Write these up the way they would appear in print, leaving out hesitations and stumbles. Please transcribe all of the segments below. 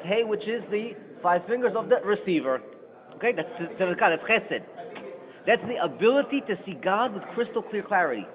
Hey, which is the 5 fingers of the receiver. Okay, that's tzedakah, that's chesed. That's the ability to see God with crystal clear clarity.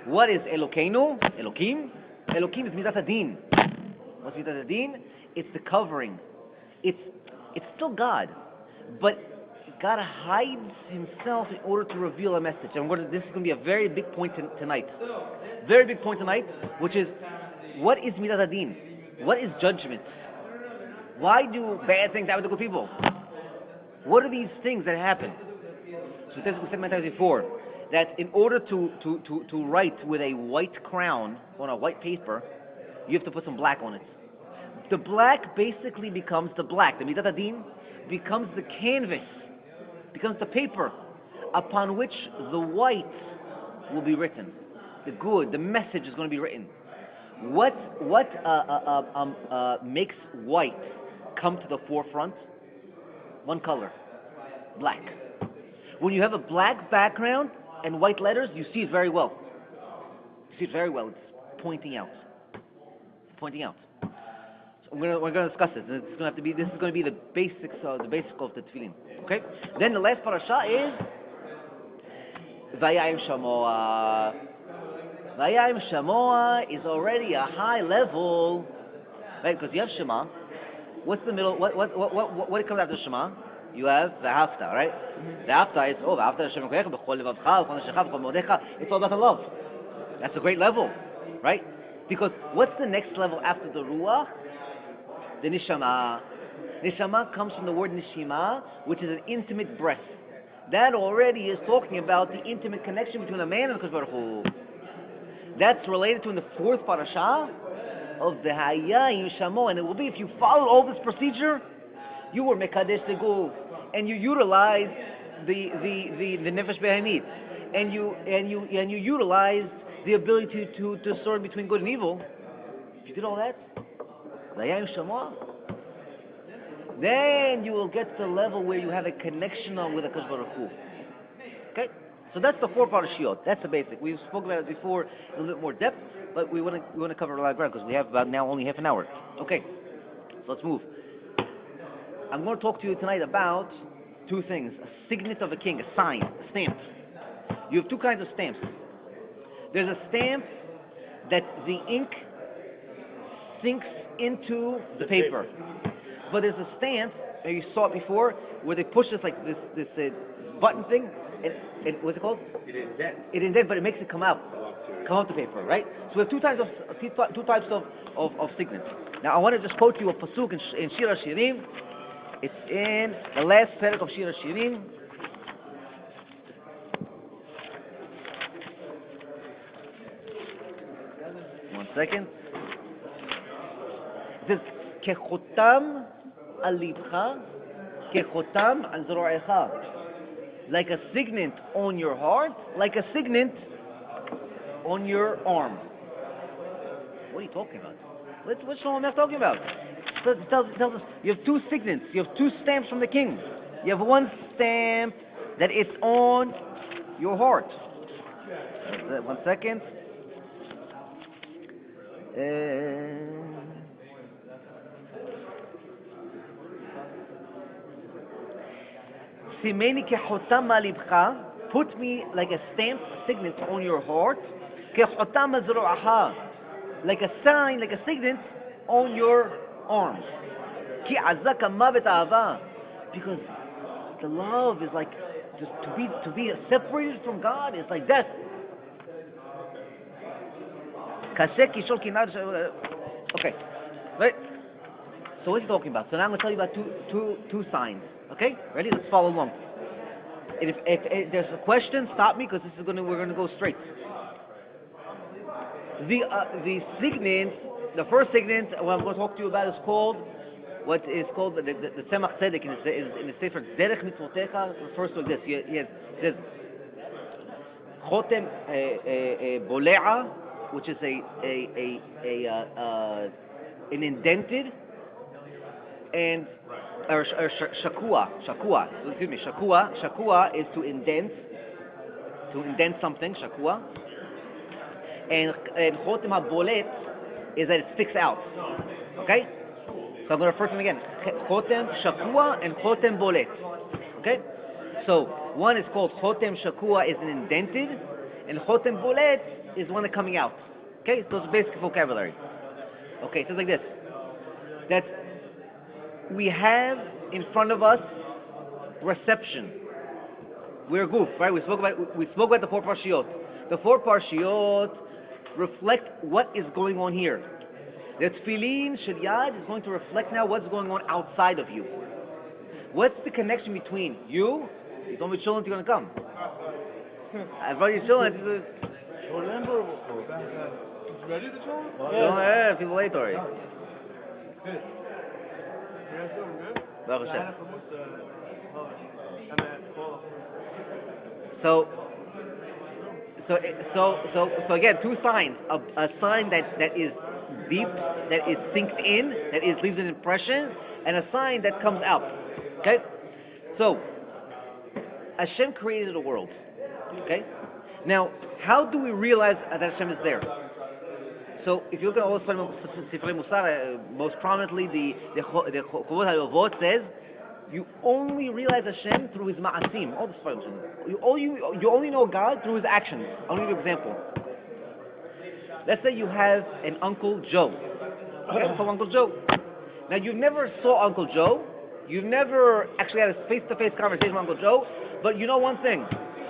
What is Elokeinu? Elokim? Elokim is midat hadin. What's midat hadin? It's the covering. It's still God, but God hides Himself in order to reveal a message. And this is going to be a very big point tonight. Very big point tonight, which is, what is midat hadin? What is judgment? Why do bad things happen to good people? What are these things that happen? So we said many times before that in order to write with a white crown on a white paper, you have to put some black on it. The black basically becomes the black. The midat hadin becomes the canvas, becomes the paper upon which the white will be written. The good, the message is going to be written. What makes white come to the forefront? One color, black. When you have a black background and white letters, you see it very well. You see it very well. It's pointing out. It's pointing out. So we're going to discuss this. This is going to be the basics of the tefillin. Okay. Then the last parasha is Vayayim Shamoa. Vayayim Shamoa is already a high level, right? Because you have Shema. What's the middle? What comes after Shema? You have the Hafta, right? The Hafta is Hafta Hashem Elokecha b'chol levavcha v'chol nefshecha v'chol modecha. It's all about the love. That's a great level, right? Because what's the next level after the Ruach? The Neshama. Neshama comes from the word Neshima, which is an intimate breath. That already is talking about the intimate connection between a man and the Kadosh Baruch Hu. That's related to in the fourth parasha of the Hayayim Shamo, and it will be, if you follow all this procedure, you were Mekadesh Leguf, and you utilized the Nefesh Behemit, and you utilized the ability to discern between good and evil. If you did all that, Hayayim Shamo, then you will get to the level where you have a connection with the Kadosh Baruch Hu. Okay? So that's the 4 parashiyot. That's the basic. We've spoken about it before in a little bit more depth, but we want to cover a lot of ground because we have about now only half an hour. Okay, so let's move. I'm going to talk to you tonight about 2 things: a signet of a king, a sign, a stamp. You have 2 kinds of stamps. There's a stamp that the ink sinks into the paper, but there's a stamp, and you saw it before, where they push this button thing. What's it called? It indents, but it makes it come out the paper, right? So we have 2 types of signets. Now I want to just quote you a pasuk in Shir HaShirim. It's in the last perek of Shir HaShirim. One second. It says, "Kechotam al libcha, kechotam al zroecha." Like a signet on your heart, like a signet on your arm. What are you talking about? What's Shalom talking about? It tells us you have 2 signets, you have 2 stamps from the king. You have one stamp that it's on your heart. One second. Simeni kechotam libcha, put me like a stamp, signet on your heart. Kechotam zroaha, like a sign, like a signet on your arm. Ki azaka mavet ahava, because the love is like to be separated from God is like death. Okay, right? So what's he talking about? So now I'm going to tell you about two signs. Okay, ready? Let's follow along. If there's a question, stop me because we're going to go straight. The signet, the first signet, what I'm going to talk to you about is called what is called the Tzemach Tzedek in the Sefer Derech Mitzvotecha. Refers to this. It says Chotem Bolea, which is an indented, and or shakua. Excuse me, shakua is to indent something. Shakua, and chotem habolet is that it sticks out. Okay, So I'm going to refer to them again. Chotem Shakua and Chotem Bolet. Okay? So one is called Chotem Shakua, is an indented, and Chotem Bolet is one that's coming out. Okay? So it's basic vocabulary. Okay, so it's like this. That we have in front of us reception. We're goof, right? We spoke about the four parshiot. The four parshiot reflect what is going on here. The tefilinshuir1 is going to reflect now what's going on outside of you. What's the connection between you? You told me children you're going to come. I brought you children. Ready the children? Yeah, people late already. Baruch Hashem. So again, two signs. A sign that is deep, that is sinks in, that leaves an impression, and a sign that comes out. Okay? So, Hashem created a world. Okay? Now, how do we realize that Hashem is there? So, if you look at all the Sifrei Musar, most prominently the Chovot HaYovot says, you only realize Hashem through His ma'asim. All the Sifrei. You only know God through His actions. I'll give you an example. Let's say you have an Uncle Joe. Okay, so Uncle Joe. Now, you never saw Uncle Joe. You've never actually had a face-to-face conversation with Uncle Joe. But you know one thing.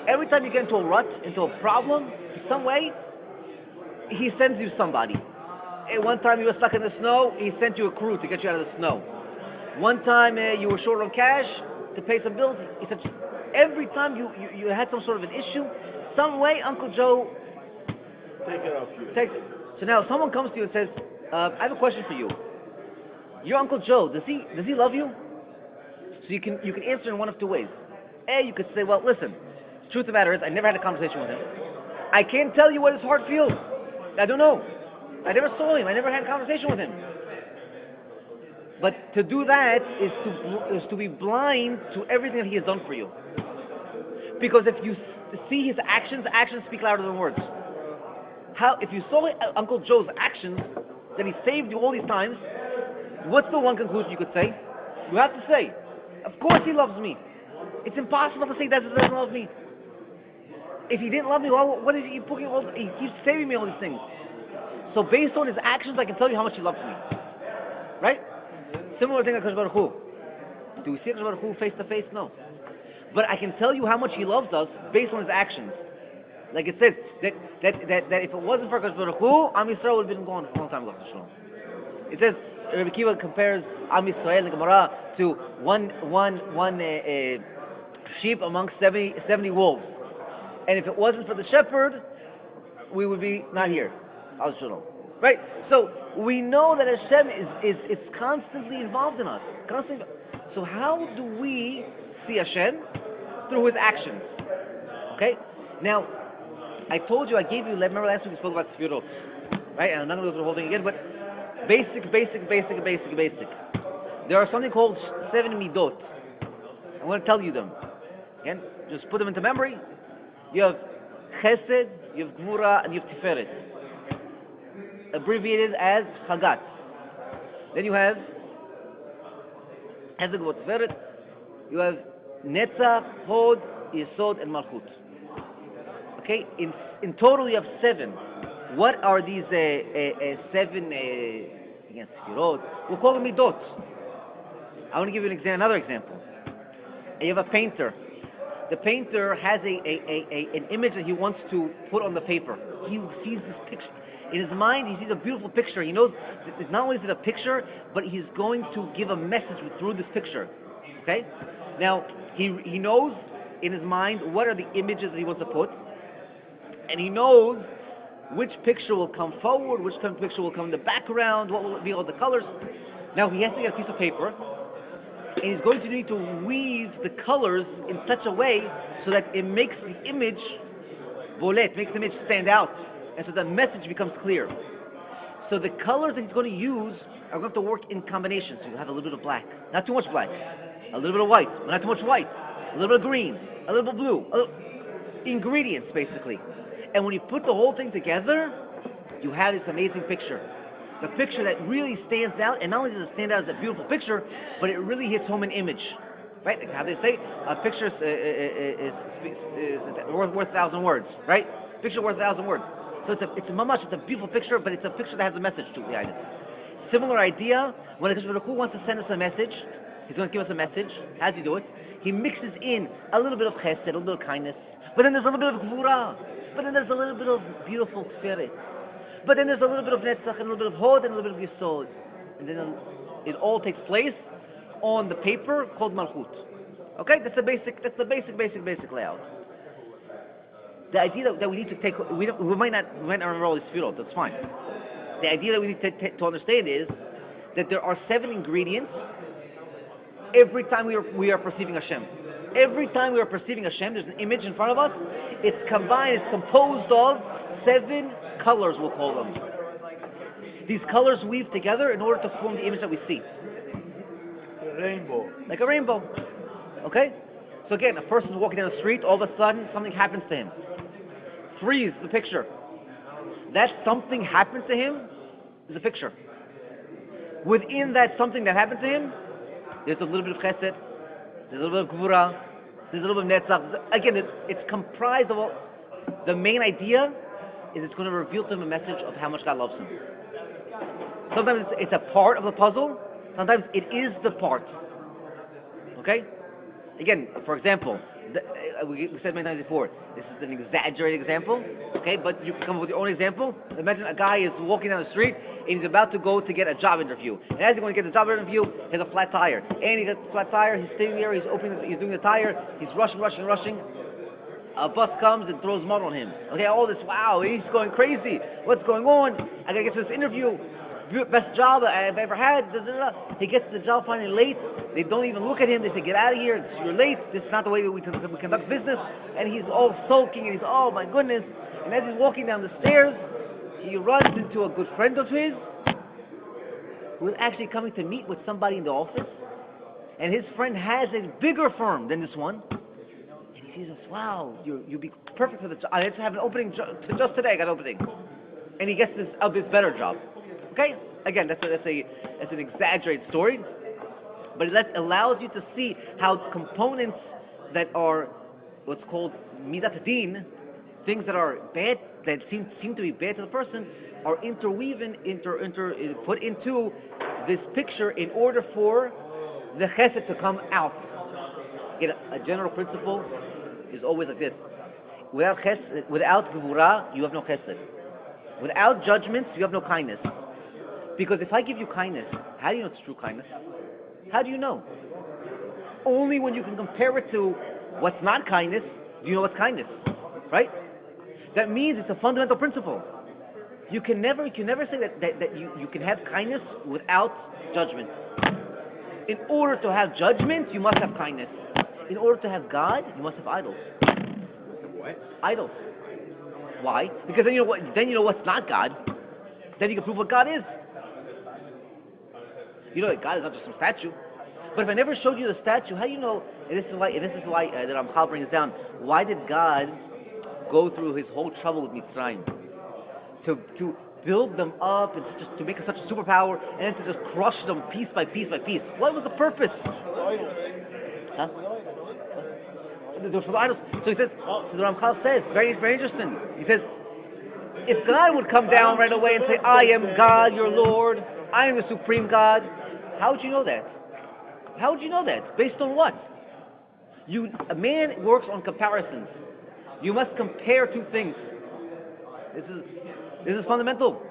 Every time you get into a rut, into a problem, some way, he sends you somebody. And one time you were stuck in the snow, he sent you a crew to get you out of the snow. One time you were short on cash to pay some bills. He said, every time you had some sort of an issue, some way Uncle Joe take it off you. So now someone comes to you and says, I have a question for you. Your Uncle Joe, does he love you? So you can answer in one of two ways. A, you could say, well, listen, the truth of the matter is I never had a conversation with him. I can't tell you what his heart feels. I don't know. I never saw him. I never had a conversation with him. But to do that is to be blind to everything that he has done for you. Because if you see his actions speak louder than words. If you saw Uncle Joe's actions, that he saved you all these times, what's the one conclusion you could say? You have to say, of course he loves me. It's impossible to say that he doesn't love me. If he didn't love me, what is he putting all? He keeps saving me all these things. So based on his actions, I can tell you how much he loves me. Right? Similar thing like Hakadosh Baruch Hu. Do we see Hakadosh Baruch Hu face to face? No. But I can tell you how much he loves us based on his actions. Like it says that if it wasn't for Hakadosh Baruch Hu, Am Yisrael would have been gone a long time ago. It says Rabbi Kiva compares Am Yisrael in the Gemara to one sheep amongst 70 wolves. And if it wasn't for the shepherd, we would be not here. Right? So we know that Hashem is constantly involved in us. Constantly. So how do we see Hashem? Through His actions. Okay? Now, I told you, I gave you, remember last week we spoke about Sefirot. Right? And I'm not going to go through the whole thing again, but basic. There are something called 7 midot. I'm going to tell you them. Again, just put them into memory. You have Chesed, you have Gvura, and you have Tiferet. Abbreviated as Chagat. Then you have Chesed, Gvura, Tiferet. You have Netzach, Hod, Yesod, and Malchut. Okay? In total you have 7. What are these 7 Sefirot? We'll call them Midot. I want to give you another example. You have a painter. The painter has an image that he wants to put on the paper. He sees this picture. In his mind, he sees a beautiful picture. He knows that not only is it a picture, but he's going to give a message through this picture. Okay? Now, he knows in his mind what are the images that he wants to put, and he knows which picture will come forward, which picture will come in the background, what will be all the colors. Now, he has to get a piece of paper, and he's going to need to weave the colors in such a way so that it makes the image bolet, makes the image stand out, and so the message becomes clear. So the colors that he's going to use are going to have to work in combination. So you have a little bit of black, not too much black, a little bit of white, but not too much white, a little bit of green, a little bit of blue, ingredients basically. And when you put the whole thing together, you have this amazing picture. the picture that really stands out, and not only does it stand out as a beautiful picture, but it really hits home an image. Right? Like how they say, a picture is worth 1,000 words, right? Picture worth 1,000 words. So it's a beautiful picture, but it's a picture that has a message to behind it. Similar idea, when Hakadosh Baruch Hu wants to send us a message, He's going to give us a message. How does He do it? He mixes in a little bit of chesed, a little bit of kindness, but then there's a little bit of gvura, but then there's a little bit of beautiful teferet, but then there's a little bit of netzach, and a little bit of hod, and a little bit of yesod, and then it all takes place on the paper called malchut. Okay, that's the basic layout. The idea that we need to take, we might not remember all these sefirot, that's fine. The idea that we need to understand is that there are 7 ingredients every time we are perceiving Hashem. Every time we are perceiving Hashem, there's an image in front of us. It's combined, it's composed of 7 colors, we'll call them. These colors weave together in order to form the image that we see. Rainbow. Like a rainbow. Okay? So again, a person's walking down the street, all of a sudden something happens to him. Freeze the picture. That something happened to him is a picture. Within that something that happened to him, there's a little bit of chesed, there's a little bit of gvura, there's a little bit of netzach. Again, it's comprised of all. The main idea is it's going to reveal to him a message of how much God loves him. Sometimes it's a part of the puzzle, sometimes it is the part. Okay? Again, for example, we said many times before, this is an exaggerated example, okay, but you can come up with your own example. Imagine a guy is walking down the street and he's about to go to get a job interview. And as he's going to get the job interview, he has a flat tire. And he gets a flat tire, he's sitting there, he's doing the tire, he's rushing. A bus comes and throws mud on him. Okay, all this, wow, he's going crazy. What's going on? I gotta get to this interview. Best job I've ever had. He gets to the job finally late. They don't even look at him. They say, get out of here. You're late. This is not the way we conduct business. And he's all sulking and he's, oh my goodness. And as he's walking down the stairs, he runs into a good friend of his who is actually coming to meet with somebody in the office. And his friend has a bigger firm than this one. And he sees us, wow, you'll be perfect for the job. I just have an opening just today. I got an opening. And he gets this better job. Okay? Again, that's an exaggerated story, but it allows you to see how components that are what's called midat din, things that are bad, that seem to be bad to the person, are interweaving, put into this picture in order for the chesed to come out. Again, a general principle is always like this: without chesed, without gevura, you have no chesed. Without judgments, you have no kindness. Because if I give you kindness, how do you know it's true kindness? How do you know? Only when you can compare it to what's not kindness, do you know what's kindness, right? That means it's a fundamental principle. You can never say that you can have kindness without judgment. In order to have judgment, you must have kindness. In order to have God, you must have idols. What? Idols. Why? Because then you know what's not God. Then you can prove what God is. You know that God is not just some statue. But if I never showed you the statue, how do you know? And this is why the Ramchal brings down. Why did God go through his whole trouble with Mitzrayim? To build them up and to make it such a superpower, and then to just crush them piece by piece by piece. What was the purpose? Huh? For the idols. So he says. So the Ramchal says, very, very interesting. He says, if God would come down right away and say, I am God, your Lord, I am the supreme God, how would you know that? How would you know that? Based on what? A man works on comparisons. You must compare two things. This is fundamental.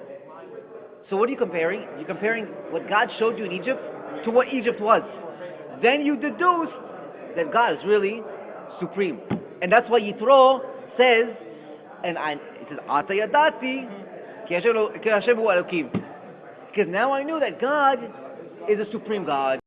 So what are you comparing? You're comparing what God showed you in Egypt to what Egypt was. Then you deduce that God is really supreme. And that's why Yitro says, it says, Ata Yadati, Ki Hashem hu Elokim. Because now I knew that God is a supreme God.